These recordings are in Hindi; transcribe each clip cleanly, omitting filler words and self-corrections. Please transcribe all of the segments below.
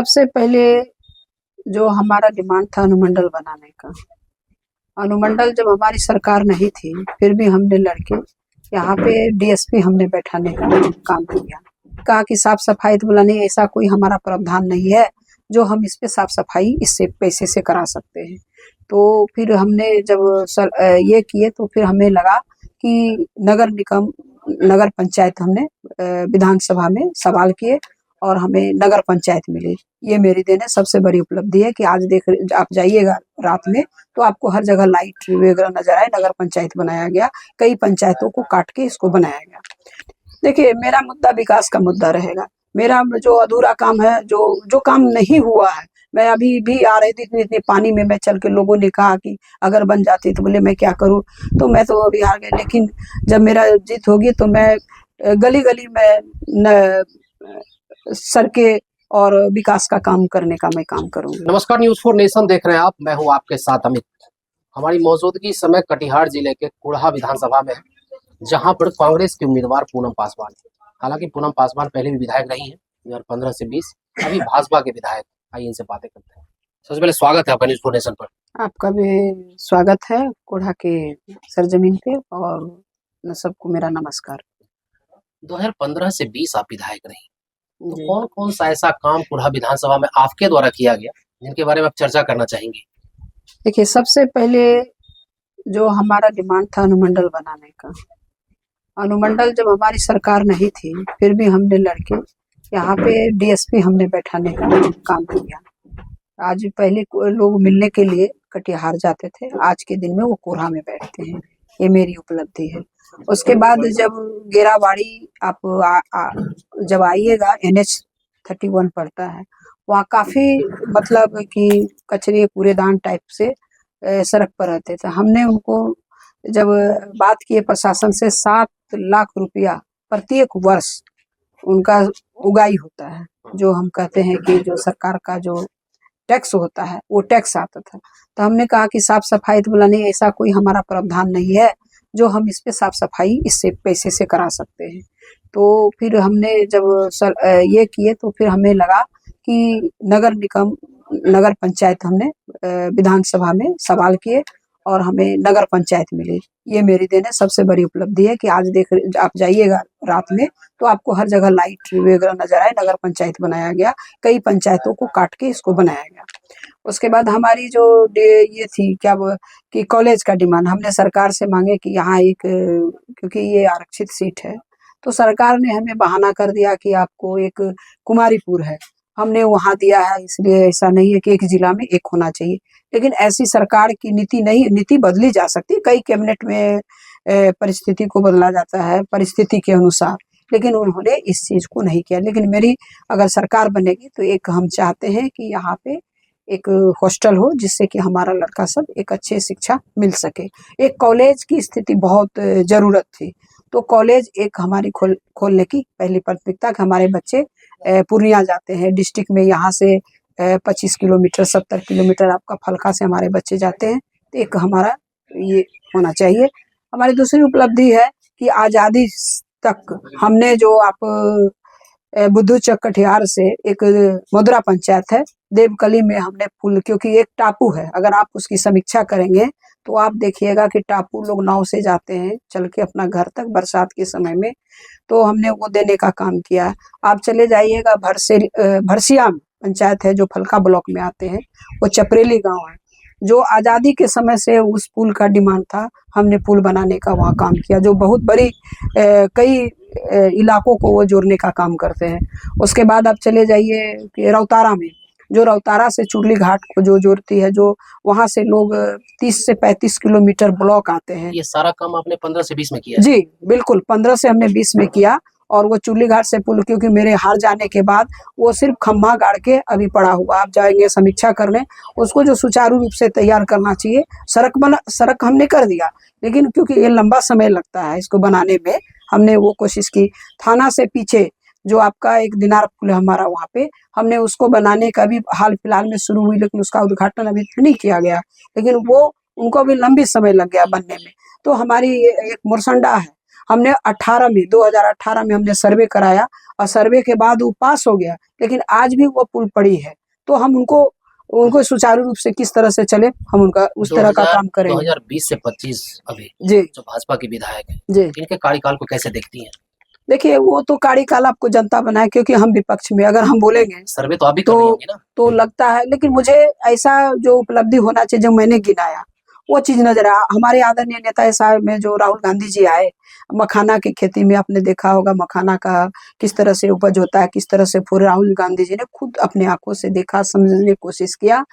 सबसे पहले जो हमारा डिमांड था अनुमंडल बनाने का। अनुमंडल जब हमारी सरकार नहीं थी, फिर भी हमने लड़के यहाँ पे डीएसपी हमने बैठाने का काम किया। कहा कि साफ सफाई तो बोला नहीं, ऐसा कोई हमारा प्रावधान नहीं है जो हम इस पे साफ सफाई इससे पैसे से करा सकते हैं। तो फिर हमने जब ये किए तो फिर हमें लगा कि नगर पंचायत हमने विधानसभा में सवाल किए और हमें नगर पंचायत मिली। ये मेरी देन है, सबसे बड़ी उपलब्धि है कि आज आप जाइएगा रात में तो आपको हर जगह लाइट वगैरह नजर आए। नगर पंचायत बनाया गया, कई पंचायतों को काट के इसको बनाया गया। देखिए, मेरा मुद्दा विकास का मुद्दा रहेगा। मेरा जो अधूरा काम है, जो काम नहीं हुआ है, मैं अभी भी आ रही थी इतने पानी में मैं चल के, लोगों ने कहा कि अगर बन जाती तो बोले मैं क्या करूं, तो मैं तो अभी हार गई। लेकिन जब मेरा जीत होगी तो मैं गली गली में सड़कें और विकास का काम करने का मैं काम करूंगी। नमस्कार, न्यूज़4 नेशन देख रहे हैं आप। मैं हूं आपके साथ अमित। हमारी मौजूदगी इस समय कटिहार जिले के कुढ़ा विधानसभा में है, जहां पर कांग्रेस के उम्मीदवार पूनम पासवान। हालांकि पूनम पासवान पहले भी विधायक रही हैं 2015 से 20, अभी भाजपा के विधायक। आइए इनसे बातें करते हैं। सबसे पहले स्वागत है आपका न्यूज़4 नेशन पर। आपका भी स्वागत है कुढ़ा के सरजमीन पे, और सबको मेरा नमस्कार। 2015 से 20 आप विधायक रही, तो कौन कौन सा ऐसा काम कुढ़ा विधानसभा में आपके द्वारा किया गया जिनके बारे में आप चर्चा करना चाहेंगे? देखिए, सबसे पहले जो हमारा डिमांड था अनुमंडल बनाने का। अनुमंडल जब हमारी सरकार नहीं थी, फिर भी हमने लड़के यहाँ पे डीएसपी हमने बैठाने का काम किया। आज पहले लोग मिलने के लिए कटिहार जाते थे, आज के दिन में वो कोढ़ा में बैठते हैं। ये मेरी उपलब्धि है। उसके बाद जब गेराबाड़ी आप जब आइएगा, NH-31 पड़ता है, वहाँ काफी मतलब कि कचरे कूड़ेदान टाइप से सड़क पर रहते थे। हमने उनको जब बात किए प्रशासन से, 7 लाख रुपया प्रत्येक वर्ष उनका उगाही होता है। जो हम कहते हैं कि जो सरकार का जो टैक्स होता है, वो टैक्स आता था। तो हमने कहा कि साफ सफाई तो बोला नहीं, ऐसा कोई हमारा प्रावधान नहीं है जो हम इस पे साफ सफाई इससे पैसे से करा सकते हैं। तो फिर हमने जब ये किए तो फिर हमें लगा कि नगर पंचायत हमने विधानसभा में सवाल किए और हमें नगर पंचायत मिली। ये मेरी देन है, सबसे बड़ी उपलब्धि है कि आज आप जाइएगा रात में तो आपको हर जगह लाइट वगैरह नजर आए। नगर पंचायत बनाया गया, कई पंचायतों को काट के इसको बनाया गया। उसके बाद हमारी जो ये थी क्या कि कॉलेज का डिमांड हमने सरकार से मांगे कि यहाँ एक, क्योंकि ये आरक्षित सीट है, तो सरकार ने हमें बहाना कर दिया कि आपको एक कुमारीपुर है, हमने वहां दिया है। इसलिए ऐसा नहीं है कि एक जिला में एक होना चाहिए, लेकिन ऐसी सरकार की नीति नहीं, नीति बदली जा सकती। कई कैबिनेट में परिस्थिति को बदला जाता है परिस्थिति के अनुसार, लेकिन उन्होंने इस चीज को नहीं किया। लेकिन मेरी अगर सरकार बनेगी तो एक हम चाहते हैं कि यहाँ पे एक हॉस्टल हो, जिससे कि हमारा लड़का सब एक अच्छे शिक्षा मिल सके। एक कॉलेज की स्थिति बहुत जरूरत थी, तो कॉलेज एक हमारी खोलने की पहली प्राथमिकता। हमारे बच्चे पूर्णिया जाते हैं डिस्ट्रिक्ट में, यहाँ से 25 किलोमीटर 70 किलोमीटर आपका फलका से हमारे बच्चे जाते हैं। तो एक हमारा ये होना चाहिए। हमारी दूसरी उपलब्धि है कि आजादी तक हमने जो आप बुद्धू चक कटिहार से एक मुद्रा पंचायत है देवकली में, हमने फूल, क्योंकि एक टापू है, अगर आप उसकी समीक्षा करेंगे तो आप देखिएगा कि टापू लोग नाव से जाते हैं चल के अपना घर तक बरसात के समय में, तो हमने वो देने का काम किया। आप चले जाइएगा भरसिया पंचायत है जो फलका ब्लॉक में आते हैं, वो चपरेली गांव है, जो आजादी के समय से उस पुल का डिमांड था। हमने पुल बनाने का वहाँ काम किया, जो बहुत बड़ी कई इलाकों को वो जोड़ने का काम करते हैं। उसके बाद आप चले जाइए रौतारा में, जो रौतारा से चुरली घाट को जो जोड़ती है, जो वहाँ से लोग 30 से 35 किलोमीटर ब्लॉक आते हैं। ये सारा काम आपने 15 से 20 में किया? जी बिल्कुल, 15 से हमने 20 में किया। और वो चुरली घाट से पुल, क्योंकि मेरे हार जाने के बाद वो सिर्फ खम्भा गाड़ के अभी पड़ा हुआ, आप जाएंगे समीक्षा करने, उसको जो सुचारू रूप से तैयार करना चाहिए। सड़क हमने कर दिया, लेकिन क्योंकि ये लंबा समय लगता है इसको बनाने में, हमने वो कोशिश की। थाना से पीछे जो आपका एक दिनार पुल है हमारा, वहाँ पे हमने उसको बनाने का भी हाल फिलहाल में शुरू हुई, लेकिन उसका उद्घाटन अभी नहीं किया गया, लेकिन वो उनको भी लंबी समय लग गया बनने में। तो हमारी एक मुरसंडा है, हमने 2018 में हमने सर्वे कराया और सर्वे के बाद वो पास हो गया, लेकिन आज भी वो पुल पड़ी है। तो हम उनको उनको सुचारू रूप से किस तरह से चले, हम उनका उस तरह का काम करेंगे। 2020 से 25 अभी जी जो भाजपा के विधायक हैं, जी इनके कार्यकाल को कैसे देखती हैं? देखिए, वो तो कार्यकाल आपको जनता बनाए, क्योंकि हम विपक्ष में अगर हम बोलेंगे सर्वे तो आप भी कर रही होंगी ना? तो लगता है, लेकिन मुझे ऐसा जो उपलब्धि होना चाहिए जो मैंने गिनाया वो चीज नजर आया। हमारे आदरणीय नेता साहब में जो राहुल गांधी जी आए, मखाना की खेती में आपने देखा होगा मखाना का किस तरह से उपज होता है, किस तरह से फिर राहुल गांधी जी ने खुद अपने आंखों से देखा, समझने की कोशिश किया।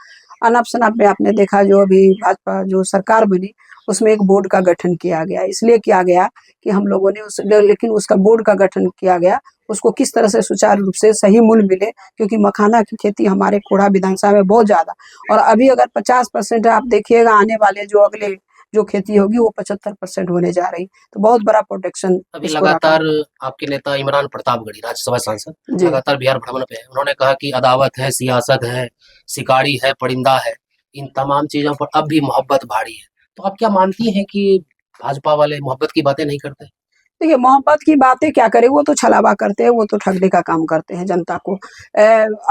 अनाप शनाप में आपने देखा जो अभी भाजपा जो सरकार बनी उसमें एक बोर्ड का गठन किया गया, इसलिए किया गया कि हम लोगों ने लेकिन उसका बोर्ड का गठन किया गया, उसको किस तरह से सुचारू रूप से सही मूल्य मिले, क्योंकि मखाना की खेती हमारे कोढ़ा विधानसभा में बहुत ज्यादा, और अभी अगर 50% आप देखिएगा, आने वाले जो अगले जो खेती होगी वो 75% होने जा रही, तो बहुत बड़ा प्रोटेक्शन। अभी लगातार आपके नेता इमरान प्रतापगढ़ी राज्यसभा सांसद लगातार बिहार भ्रमण पे है। उन्होंने कहा कि अदावत है, सियासत है, शिकारी है, परिंदा है, इन तमाम चीजों पर अब भी मोहब्बत भारी है। तो आप क्या मानती हैं कि भाजपा वाले मोहब्बत की बातें नहीं करते? देखिए, मोहब्बत की बातें क्या करें, वो तो छलावा करते हैं, वो तो ठगने का काम करते हैं जनता को।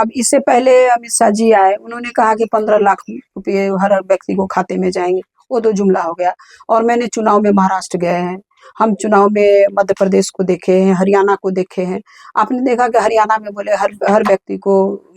अब इससे पहले अमित शाह जी आए, उन्होंने कहा कि 15 लाख रुपये हर व्यक्ति को खाते में जाएंगे, वो तो जुमला हो गया। और मैंने चुनाव में महाराष्ट्र गए हैं, हम चुनाव में मध्य प्रदेश को देखे हैं, हरियाणा को देखे हैं। आपने देखा कि हरियाणा में बोले हर व्यक्ति को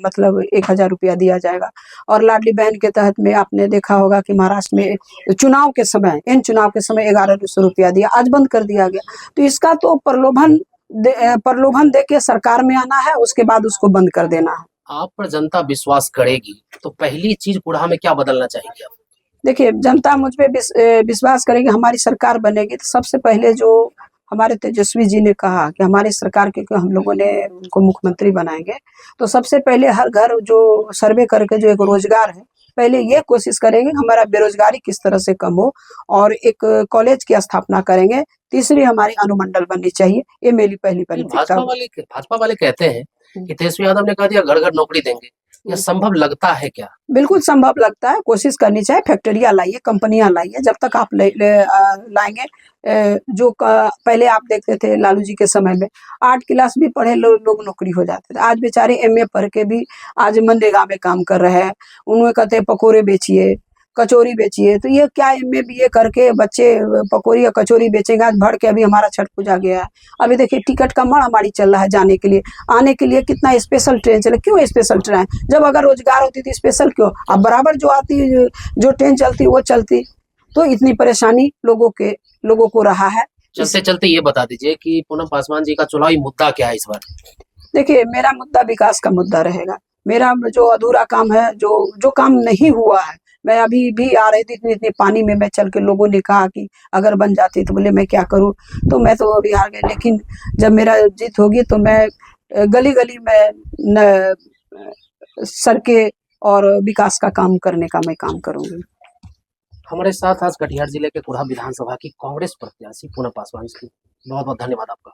मतलब 1000 रुपया दिया जाएगा, और लाडली बहन के तहत में आपने देखा होगा कि महाराष्ट्र में चुनाव के समय 1100 रुपया दिया, आज बंद कर दिया गया। तो इसका तो प्रलोभन दे के सरकार में आना है, उसके बाद उसको बंद कर देना है। आप पर जनता विश्वास करेगी तो पहली चीज कुढ़ा में क्या बदलना चाहेंगे आप? देखिए, जनता मुझ पे विश्वास करेगी, हमारी सरकार बनेगी तो सबसे पहले जो हमारे तेजस्वी जी ने कहा कि हमारी सरकार के हम लोगों ने उनको मुख्यमंत्री बनाएंगे, तो सबसे पहले हर घर जो सर्वे करके जो एक रोजगार है, पहले ये कोशिश करेंगे हमारा बेरोजगारी किस तरह से कम हो, और एक कॉलेज की स्थापना करेंगे। तीसरी हमारी अनुमंडल बननी चाहिए, ये मेरी पहली प्राथमिकता। भाजपा वाले कहते हैं कि तेजस्वी यादव ने कहा दिया घर घर नौकरी देंगे, यह संभव लगता है क्या? बिल्कुल संभव लगता है, कोशिश करनी चाहिए। फैक्ट्रियां लाइए, कंपनियां लाइए, जब तक आप लाएंगे। पहले आप देखते थे लालू जी के समय में 8 क्लास भी पढ़े लोग नौकरी हो जाते थे, आज बेचारे MA पढ़ के भी आज मनरेगा में काम कर रहे हैं। उन्हें कहते हैं पकोड़े बेचिए, कचौरी बेचिए, तो ये क्या MA BA करके बच्चे पकौड़ी या कचौरी बेचेंगे? आज भर के अभी हमारा छठ पूजा गया है, अभी देखिए टिकट का मारामारी चल रहा है जाने के लिए, आने के लिए कितना स्पेशल ट्रेन चले। क्यों स्पेशल ट्रेन? जब अगर रोजगार होती थी स्पेशल क्यों? अब बराबर जो आती जो ट्रेन चलती वो चलती। तो इतनी परेशानी लोगों को रहा है। चलते चलते ये बता दीजिए कि पूनम पासवान जी का चुनावी मुद्दा क्या है इस बार? देखिए, मेरा मुद्दा विकास का मुद्दा रहेगा। मेरा जो अधूरा काम है, जो काम नहीं हुआ है, मैं अभी भी आ रही थी इतनी पानी में, मैं चल के, लोगों ने कहा कि अगर बन जाती तो बोले मैं क्या करूं, तो मैं तो अभी हार गई। लेकिन जब मेरा जीत होगी तो मैं गली गली में सड़कें और विकास का काम करने का मैं काम करूंगी। हमारे साथ आज कटिहार जिले के कुढ़ा विधानसभा की कांग्रेस प्रत्याशी पूनम पासवान जी, बहुत बहुत धन्यवाद आपका।